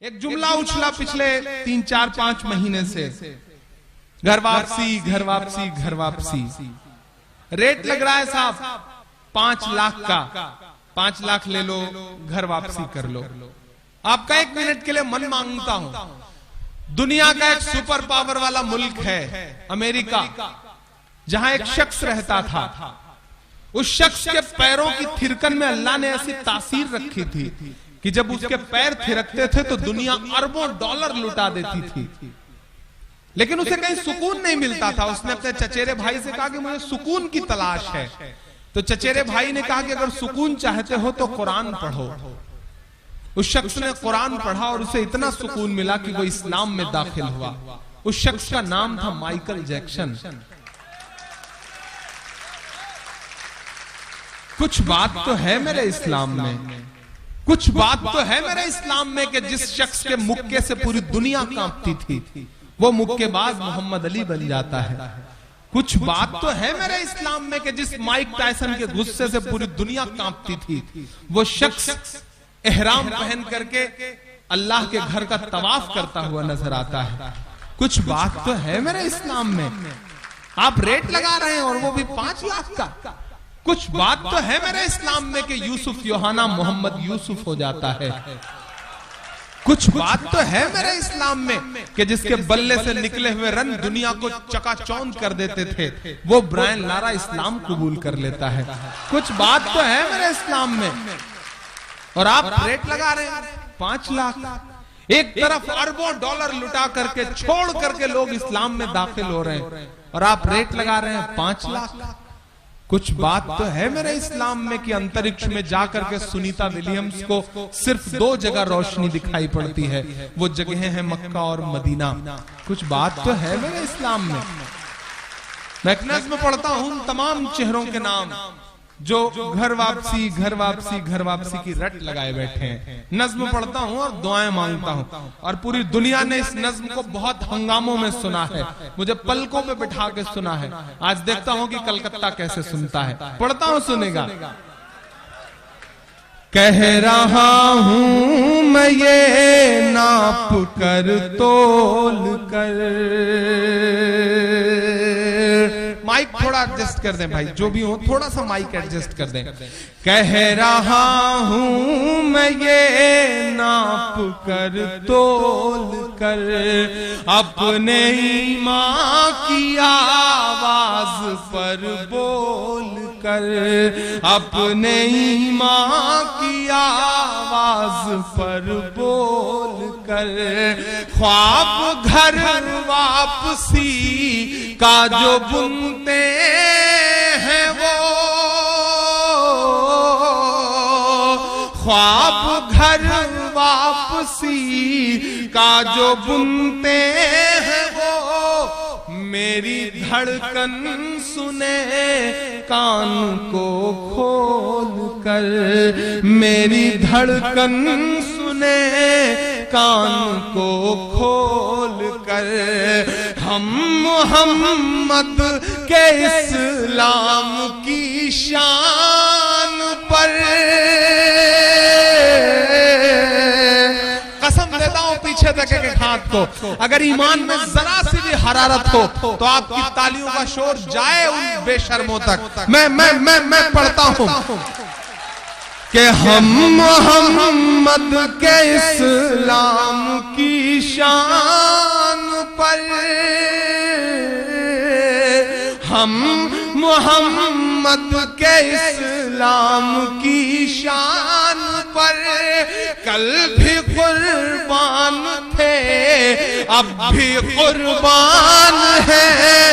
एक जुमला उछला पिछले 3-4-5 महीने से, घर वापसी घर वापसी घर वापसी। रेट लग रहा है साहब 5 लाख का, 5 लाख ले लो, घर वापसी कर लो। आपका 1 मिनट के लिए मन मांगता हूं, दुनिया का एक सुपर पावर वाला मुल्क है अमेरिका, जहां एक शख्स रहता था। उस शख्स के पैरों की थिरकन में अल्लाह ने ऐसी तासीर रखी थी कि जब उसके पैर थिरकते थे तो दुनिया अरबों डॉलर लुटा देती थी, लेकिन उसे कहीं सुकून नहीं मिलता था। उसने अपने चचेरे भाई से कहा कि मुझे सुकून की तलाश है। तो चचेरे भाई ने कहा कि अगर सुकून चाहते हो तो कुरान पढ़ो। उस शख्स ने कुरान पढ़ा और उसे इतना सुकून मिला कि वो इस्लाम में दाखिल हुआ। उस शख्स का नाम था माइकल जैक्सन। कुछ बात तो है मेरे इस्लाम में, कुछ बात तो है मेरे इस्लाम में कि जिस शख्स के मुक्के से पूरी दुनिया कांपती थी वो मुक्केबाज मोहम्मद अली बन जाता है। कुछ बात तो है मेरे इस्लाम में कि जिस माइक टायसन के गुस्से से पूरी दुनिया कांपती थी वो शख्स एहराम पहन करके अल्लाह के घर का तवाफ करता हुआ नजर आता है। कुछ बात तो है मेरे इस्लाम में। आप रेट लगा रहे हैं और वो भी 5 लाख का। कुछ बात तो है मेरे इस्लाम में कि यूसुफ योहाना मोहम्मद यूसुफ हो जाता है। कुछ बात तो है मेरे इस्लाम में कि जिसके बल्ले से निकले हुए रन दुनिया को चकाचौंध कर देते थे वो ब्रायन लारा इस्लाम कबूल कर लेता है। कुछ बात तो है मेरे इस्लाम में, और आप रेट लगा रहे हैं 5 लाख। एक तरफ अरबों डॉलर लुटा करके छोड़ करके लोग इस्लाम में दाखिल हो रहे हैं और आप रेट लगा रहे हैं 5 लाख। कुछ बात तो है मेरे इस्लाम में कि अंतरिक्ष में जाकर के सुनीता विलियम्स को सिर्फ 2 जगह रोशनी दिखाई पड़ती है, वो जगह है मक्का और मदीना। कुछ बात तो है मेरे इस्लाम में। मैं एक नज़्म पढ़ता हूं तमाम चेहरों के नाम जो घर वापसी घर वापसी घर वापसी की रट लगाए बैठे हैं। नज्म पढ़ता हूं और दुआएं मांगता हूं, और पूरी दुनिया ने इस नज्म को बहुत हंगामों में सुना है, मुझे पलकों पे बिठा के सुना है। आज देखता हूं कि कलकत्ता कैसे सुनता है। पढ़ता हूं, सुनेगा। कह रहा हूं मैं ये नाप कर तोल कर, माइक थोड़ा एडजस्ट कर दें भाई, जो भी हो थोड़ा सा माइक एडजस्ट कर दें। कह रहा हूं मैं ये नाप कर तोल कर, अपने ईमान की आवाज पर बोल कर, अपने ईमान की आवाज पर बोल कर, ख्वाब घर वापसी का जो बुनते हैं वो, ख्वाब घर वापसी का जो बुनते हैं वो, मेरी धड़कन सुने कान को खोल कर, मेरी धड़कन सुने कान को खोल कर, हम मोहम्मद के इस्लाम की शान पर, कसम देता हूं पीछे तक एक हाथ को, अगर ईमान में जरा सी भी हरारत हो तो आपकी तालियों का शोर जाए उन बेशर्मों तक। मैं पढ़ता हूं कि हम मोहम्मद के इस्लाम की शान पर, हम मोहम्मद के इस्लाम की शान पर कल भी कुर्बान थे अब भी कुर्बान हैं,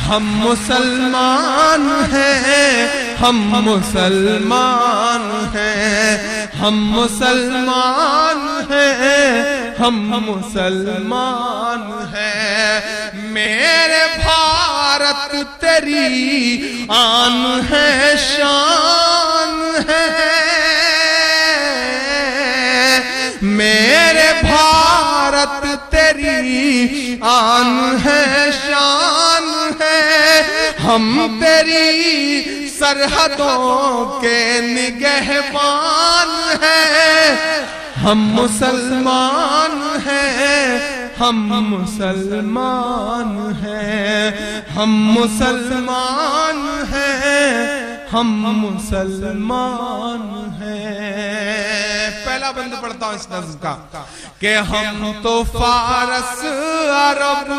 हम मुसलमान हैं, हम मुसलमान हैं, हम मुसलमान हैं, हम मुसलमान हैं। मेरे भारत तेरी आन है शान है, मेरे भारत तेरी आन है शान है, हम तेरी सरहदों के निगहबान हैं, हम मुसलमान हैं, हम मुसलमान हैं, हम मुसलमान हैं, हम मुसलमान हैं। पहला बंद पढ़ता हूं इस नज़्म का कि हम तो फारस अरब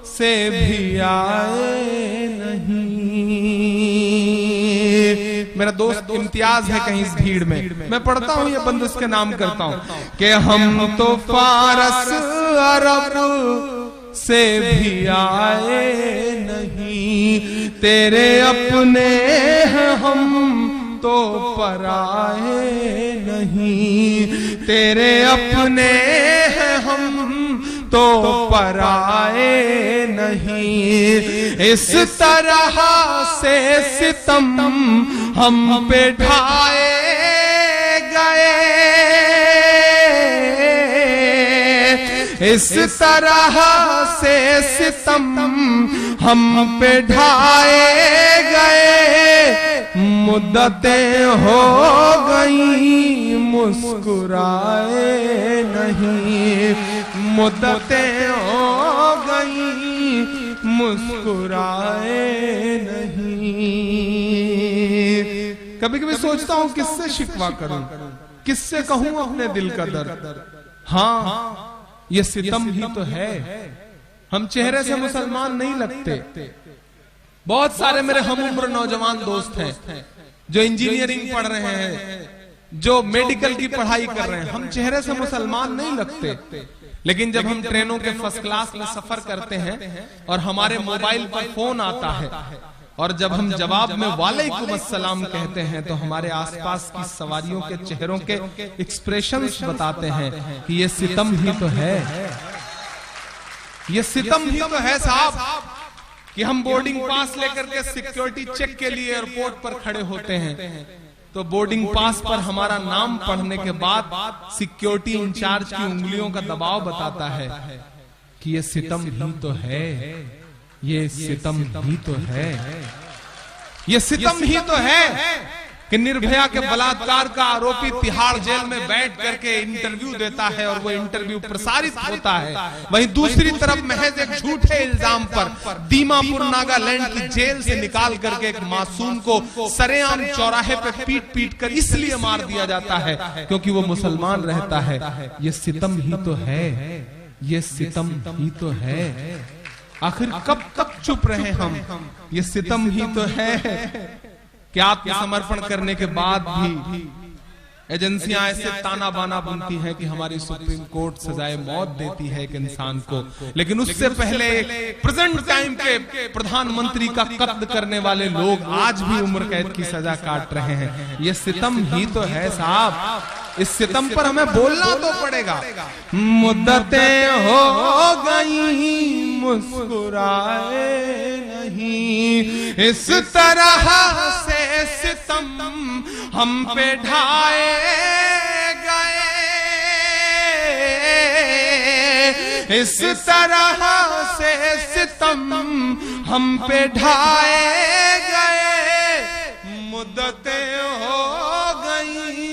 से भी आए नहीं। मेरा दोस्त इम्तियाज है कहीं इस भीड़ में, मैं पढ़ता हूं ये बंद उसके नाम करता हूं कि हम तो फारस अरब से भी आए नहीं, तेरे अपने हैं हम तो पराए नहीं, तेरे अपने हैं हम तो पराए नहीं। इस तरह से सितम हम पे ढाए गए, इस तरह से सितम हम पे ढाए गए, मुद्दतें हो गई मुस्कुराए नहीं, मुद्दतें हो गई मुस्कुराए नहीं। कभी कभी सोचता हूं किससे शिकवा करूं, किससे कहूं अपने दिल का दर्द। हाँ, ये सितम ही तो है। हम चेहरे से मुसलमान नहीं लगते। बहुत सारे मेरे हम उम्र नौजवान दोस्त हैं जो इंजीनियरिंग पढ़ रहे हैं, जो मेडिकल की पढ़ाई कर रहे हैं। हम चेहरे से मुसलमान नहीं लगते, लेकिन जब हम ट्रेनों के फर्स्ट क्लास में सफर करते हैं और हमारे मोबाइल पर फोन आता है और जब हम जवाब में वालेकुम अस्सलाम कहते हैं तो हमारे आसपास की सवारियों के चेहरों के एक्सप्रेशंस बताते हैं कि ये सितम ही तो है, ये सितम ही तो है साहब, कि हम बोर्डिंग पास लेकर के सिक्योरिटी चेक के लिए एयरपोर्ट पर खड़े होते हैं तो बोर्डिंग पास पर हमारा नाम पढ़ने के बाद सिक्योरिटी इंचार्ज की उंगलियों का दबाव बताता है कि ये सितम ही तो है, ये सितम ही तो है, ये सितम ही तो है कि निर्भया के बलात्कार का आरोपी तिहाड़ जेल में बैठ करके इंटरव्यू देता है और वो इंटरव्यू प्रसारित होता है। वहीं दूसरी तरफ महज एक झूठे इल्जाम पर दीमापुर नागालैंड की जेल से निकाल करके एक मासूम को सरेआम चौराहे पे पीट पीट कर इसलिए मार दिया जाता है क्योंकि वो मुसलमान रहता है। ये सितम ही तो है, ये सितम ही तो है। आखिर कब तक चुप रहे हम? ये सितम ही तो है कि आत्मसमर्पण करने के बाद भी एजेंसियां ऐसे ताना बाना बुनती हैं कि हमारी सुप्रीम कोर्ट सजाए मौत देती है एक इंसान को, लेकिन उससे पहले प्रेजेंट टाइम के प्रधानमंत्री का कत्ल करने वाले लोग आज भी उम्र कैद की सजा काट रहे हैं। ये सितम ही तो है साहब, इस सितम पर हमें बोलना तो पड़ेगा। मुद्दतें हो गई मुस्कुराए नहीं, इस तरह से सितम हम पे ढाए गए, इस तरह से सितम हम पे ढाए गए, मुद्दतें हो गई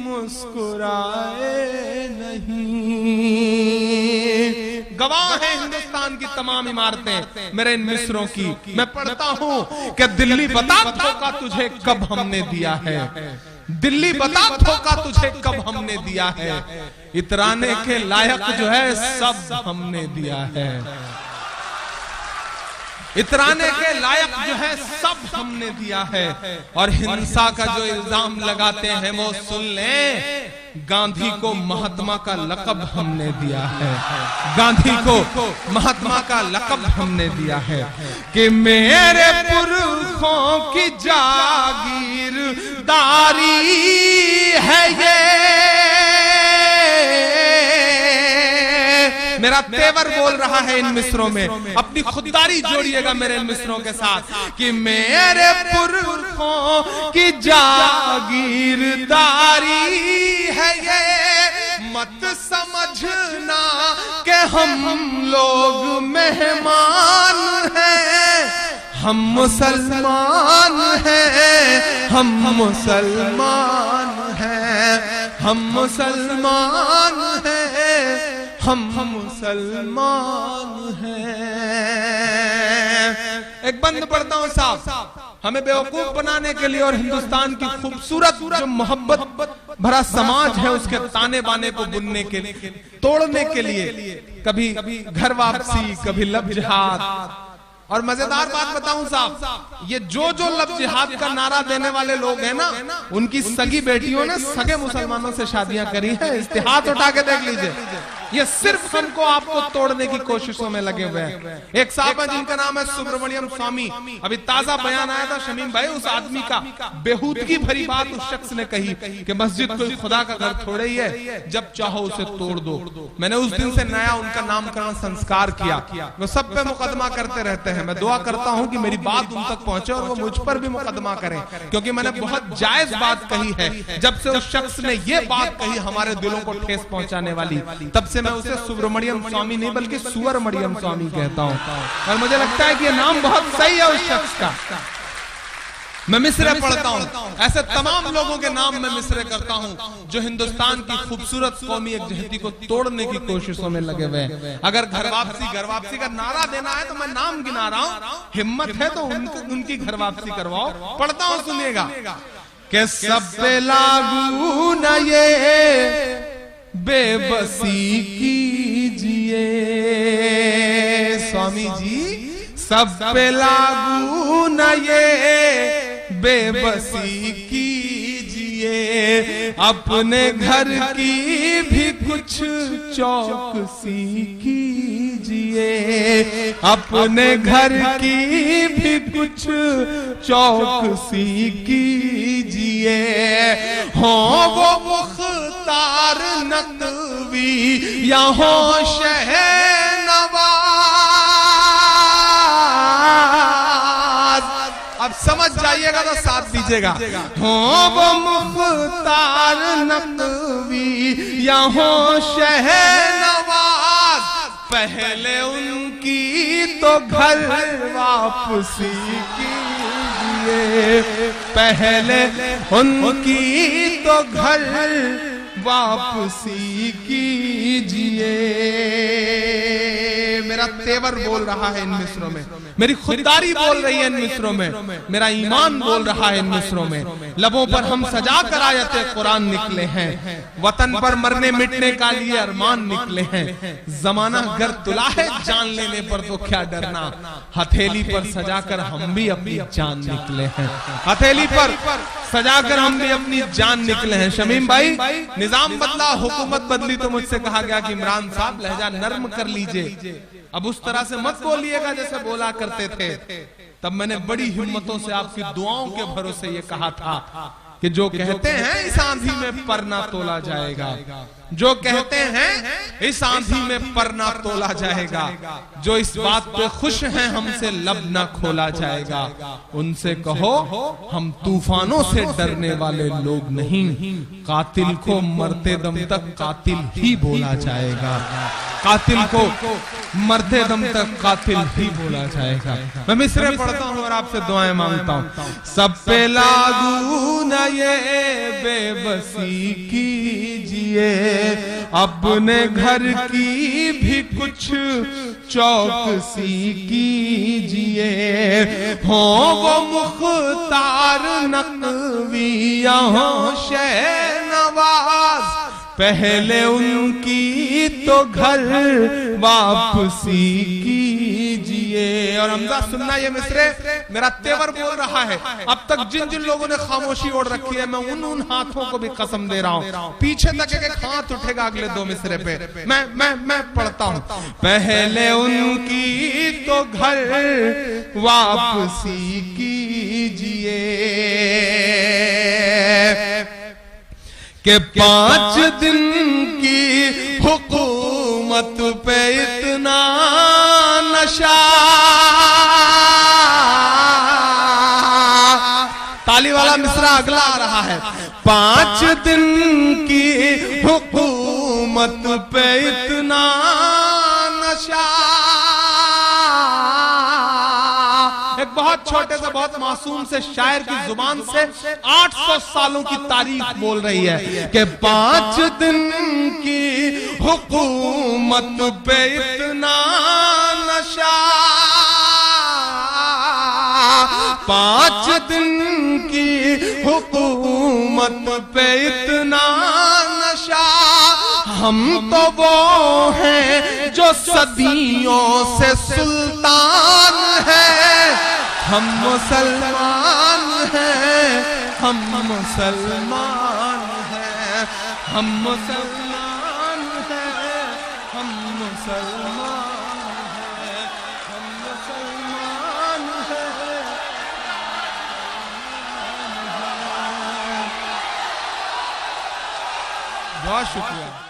मुस्कुराए नहीं। गवाह है हिंदुस्तान की तमाम इमारतें मेरे इन मिसरों की। मैं पढ़ता हूं कि दिल्ली बता धोखा तुझे कब हमने दिया है, दिल्ली बता धोखा तुझे कब हमने दिया है, इतराने के लायक जो है सब हमने दिया है, इतराने के लायक जो है सब हमने दिया है। और हिंसा का जो इल्जाम लगाते हैं वो सुन लें, गांधी को महात्मा का लक़ब हमने दिया है, गांधी को महात्मा का लक़ब हमने दिया है कि मेरे पुरखों की जागीरदारी है ये। मेरा तेवर बोल रहा है इन मिसरों में, अपनी खुददारी जोड़िएगा मेरे इन मिसरों के साथ कि मेरे पुरखों की जागीरदारी है ये, मत समझना कि हम लोग मेहमान हैं, हम मुसलमान हैं, हम मुसलमान हैं, हम मुसलमान हैं, हम मुसलमान हैं। एक बंद पढ़ता हूं साहब, हमें बेवकूफ बनाने के लिए और हिंदुस्तान की खूबसूरत जो मोहब्बत भरा समाज है उसके ताने बाने को बुनने के लिए, तोड़ने के लिए, कभी घर वापसी, कभी लब जिहाद। और मजेदार बात बताऊं साहब, ये जो लब जिहाद का नारा देने वाले लोग हैं ना, उनकी सगी बेटियों ने सगे मुसलमानों से शादियां करी हैं। इस्तेहार उठा के देख लीजिए। ये सिर्फ हमको आपको तोड़ने की कोशिशों में लगे हुए हैं। एक साहब है जिनका नाम है सुब्रमण्यम स्वामी, अभी ताजा बयान आया था शमीम भाई, उस आदमी का बेहूदगी भरी बात उस शख्स ने कही कि मस्जिद कोई खुदा का घर थोड़े ही है, जब चाहो उसे तोड़ दो। मैंने उस दिन से नया उनका नामकरण संस्कार किया। वो सब पे मुकदमा करते रहते हैं। मैं दुआ करता हूं कि मेरी बात उन तक पहुंचे और वो मुझ पर भी मुकदमा करें, क्योंकि मैंने बहुत जायज बात कही है। जब से उस शख्स ने ये बात कही हमारे दिलों को ठेस पहुंचाने वाली, तब से मैं उसे सुब्रमण्यम स्वामी नहीं बल्कि सुवरमण्यम स्वामी कहता हूं। और मुझे लगता है कि ये नाम बहुत सही है उस शख्स का। मैं मिसरे पढ़ता हूं, ऐसे तमाम लोगों के नाम मैं मिसरे करता हूं जो हिंदुस्तान की खूबसूरत कौमी एकजहती को तोड़ने की कोशिशों में लगे हुए हैं। अगर घर वापसी का नारा देना है तो मैं नाम गिना रहा हूं, हिम्मत है तो उनकी घर वापसी करवाओ। पढ़ता हूं, सुनिएगा कि सब पे लागू न ये बेबसी कीजिए, स्वामी जी सब पे लागू न ये बेबसी कीजिए, अपने घर की भी कुछ चौकसी कीजिए, अपने घर की भी कुछ चौकसी कीजिए। हो वो मुख्तार नकवी या हो शहनवाज, अब समझ जाइएगा तो साथ दीजिएगा। हो वो मुख्तार नकवी या हो शहनवाज, पहले उनकी तो घर वापसी कीजिए, पहले उनकी तो घर वापसी कीजिए। मेरा तेवर बोल रहा है इन मिसरों में, मेरी खुददारी बोल रही है इन मिसरों में, मेरा ईमान बोल रहा है इन मिसरों में। लबों पर हम सजा कर आयते कुरान निकले हैं, वतन पर मरने मिटने का लिए अरमान निकले हैं। जमाना गर तुला है जान लेने पर तो क्या डरना, हथेली पर सजाकर हम भी अपनी जान निकले हैं, हथेली पर सजाकर हम भी अपनी जान निकले हैं। शमीम भाई, निजाम बदला, हुकूमत बदली तो मुझसे कहा गया कि इमरान साहब लहजा नर्म कर लीजिए, अब उस तरह से मत बोलिएगा जैसे बोला करते थे। तब मैंने बड़ी हिम्मतों से आपकी दुआओं के भरोसे ये कहा था कि जो कहते हैं इस आंधी में पर ना तोला जाएगा, जो कहते हैं इस आंधी में पर ना तोला जाएगा, जो इस बात पे खुश हैं हमसे लब ना खोला जाएगा, उनसे कहो हम तूफानों से डरने वाले लोग नहीं, कातिल को मरते दम तक कातिल ही बोला जाएगा, कातिल को मरते दम तक कातिल ही बोला जाएगा। मैं मिसरे पढ़ता हूँ और आपसे दुआएं मांगता हूँ। सब पे लागू न ये बेबसी कीजिए, अपने घर की भी कुछ चौकसी कीजिए। हो वो मुख्तार नकवी यहाँ शहनवाज, पहले उनकी तो घर वापसी कीजिए। और हमजा सुनना ये मिसरे मेरा तेवर बोल रहा है। अब तक जिन जिन लोगों ने खामोशी ओढ़ रखी है मैं उन हाथों को भी कसम दे रहा हूं, पीछे तक एक हाथ उठेगा अगले दो मिसरे पे। मैं पढ़ता हूं। पहले उनकी तो घर वापसी कीजिए कि 5 दिन की हुकूमत पे इतना नशा। ताली वाला मिसरा अगला आ रहा है। 5 दिन की हुकूमत पे इतना नशा। एक बहुत छोटे से बहुत मासूम से शायर की जुबान से 800 सालों की तारीफ बोल रही है कि 5 दिन की हुकूमत पे इतना नशा, 5 दिन की हुकूमत पे इतना नशा, हम तो वो हैं जो सदियों से सुल्तान है, हम मुसलमान हैं, हम मुसलमान हैं, हम मुसलमान हैं, हम मुसलमान हैं, हम मुसलमान हैं। बहुत शुक्रिया।